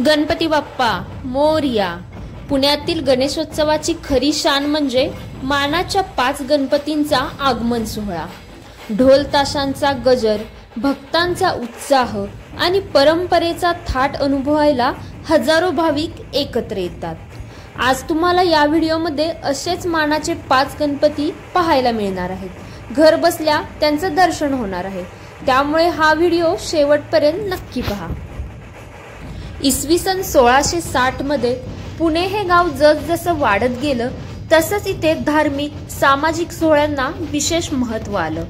गणपती बाप्पा मोरया। पुण्यातील गणेशोत्सवाची खरी शान म्हणजे मानाच्या 5 गणपतींचा आगमन सोहळा। ढोल ताशांचा गजर, भक्तांचा उत्साह आणि परंपरेचा थाट अनुभवायला हजारो भाविक एकत्र येतात। आज तुम्हाला या व्हिडिओमध्ये असेच मानाचे 5 गणपती पाहायला मिळणार आहेत। घर बसल्या त्यांचं दर्शन होणार आहे, त्यामुळे हा व्हिडिओ शेवटपर्यंत नक्की पहा। इसवी सन 1660 मध्ये पुणे हे गाव जसजसं वाढत गेलं तसंच इथे धार्मिक सामाजिक सोहळ्यांना विशेष महत्त्व आलं।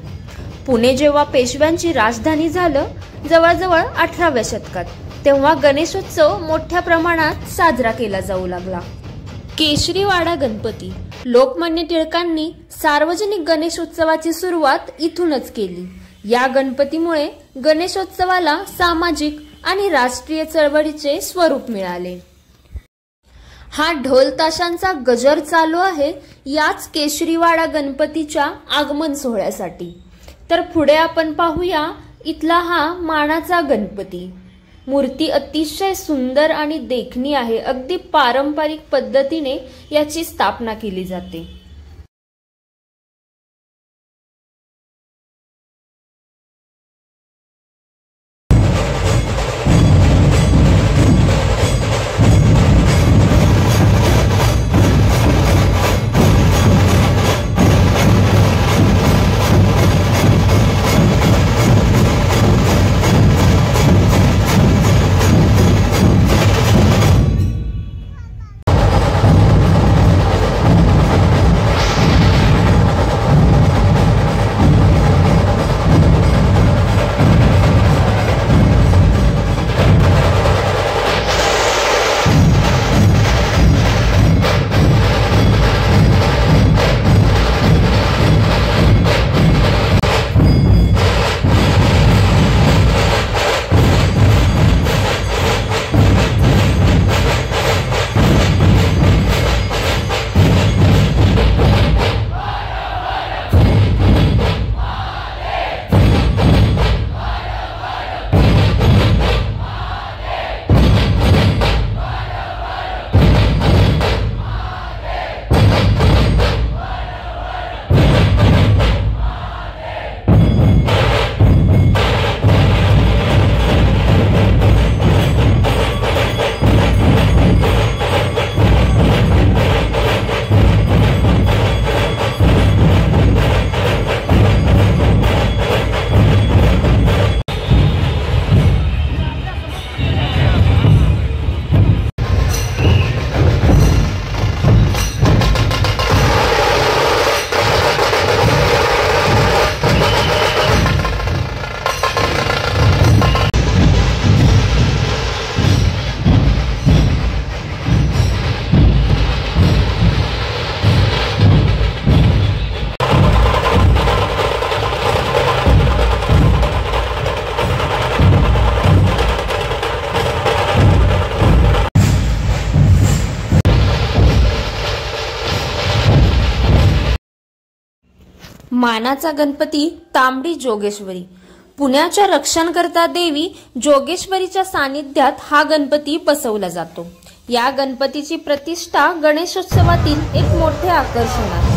पुणे जेव्हा पेशव्यांची राजधानी झालं जवळजवळ 18व्या शतकात, तेव्हा गणेशोत्सव मोठ्या प्रमाणात साजरा केला जाऊ लागला। केशरीवाडा गणपती। लोकमान्य टिळकांनी सार्वजनिक गणेशोत्सवाची सुरुवात इथूनच केली। या गणपतीमुळे गणेशोत्सवाला सामाजिक आणि राष्ट्रीय चळवळीचे स्वरूप मिळाले। हा ढोल ताशांचा गजर चालू आहे याच केशरीवाडा गणपतीच्या आगमन सोहळ्यासाठी। तर पुढे आपण पाहूया इथला हा मानाचा गणपती। मूर्ती अतिशय सुंदर आणि देखणी आहे। अगदी पारंपरिक पद्धतीने याची स्थापना केली जाते। मानाचा गणपती तांबडी जोगेश्वरी। पुण्याच्या रक्षणकर्ता देवी जोगेश्वरीच्या सानिध्यात हा गणपती बसवला जातो। या गणपतीची प्रतिष्ठा गणेशोत्सवातील एक मोठे आकर्षण आहे।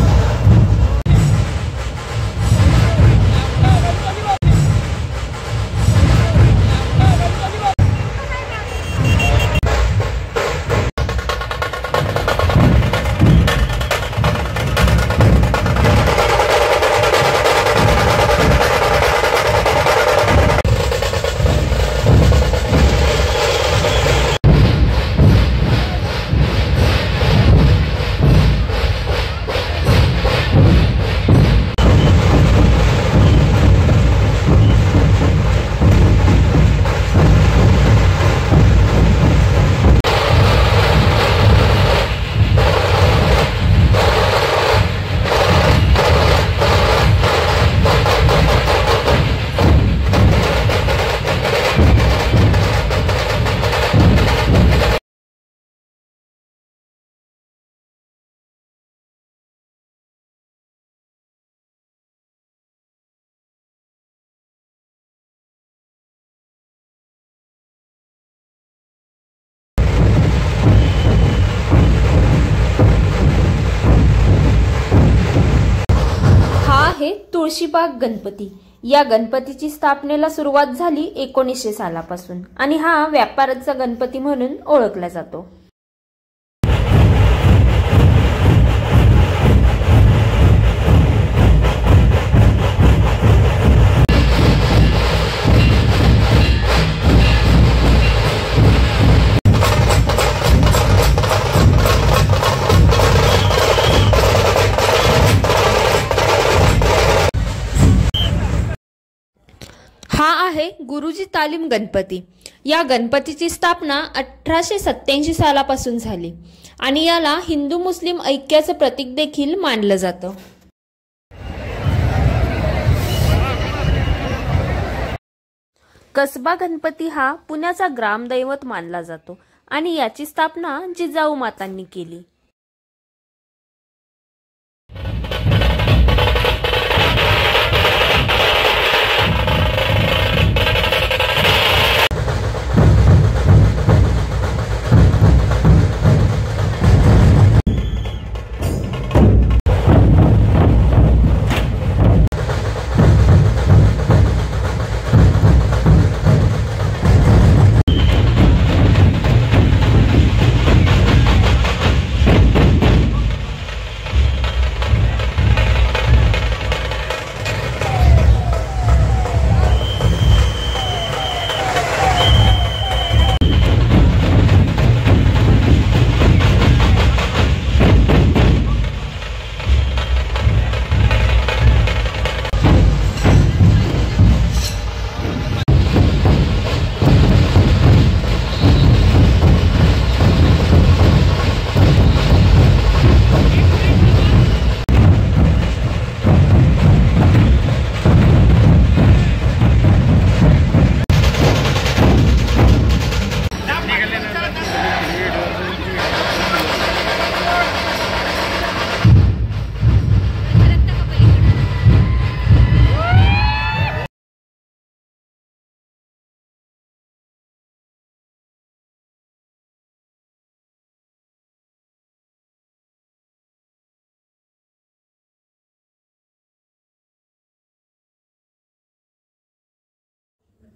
तुळशीबाग गणपती या गणपतीची स्थापनेला सुरुवात झाली 1900 सालापासून आणि हा व्यापाराचा गणपती म्हणून ओळखला जातो। हा आहे गुरुजी तालीम गणपती। या गणपतीची स्थापना 1887 सालापासून झाली आणि याला हिंदू मुस्लिम ऐक्याचं प्रतीक देखील मानलं जातं। कसबा गणपती हा पुण्याचा ग्रामदैवत मानला जातो आणि याची स्थापना जिजाऊ मातांनी केली।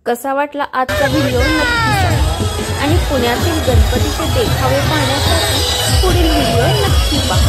कसा वाटला आजचा व्हिडिओ नक्की सांगा आणि पुण्यातील गणपतीचे देखावे पाहण्यासाठी पुढील व्हिडिओ नक्की पहा।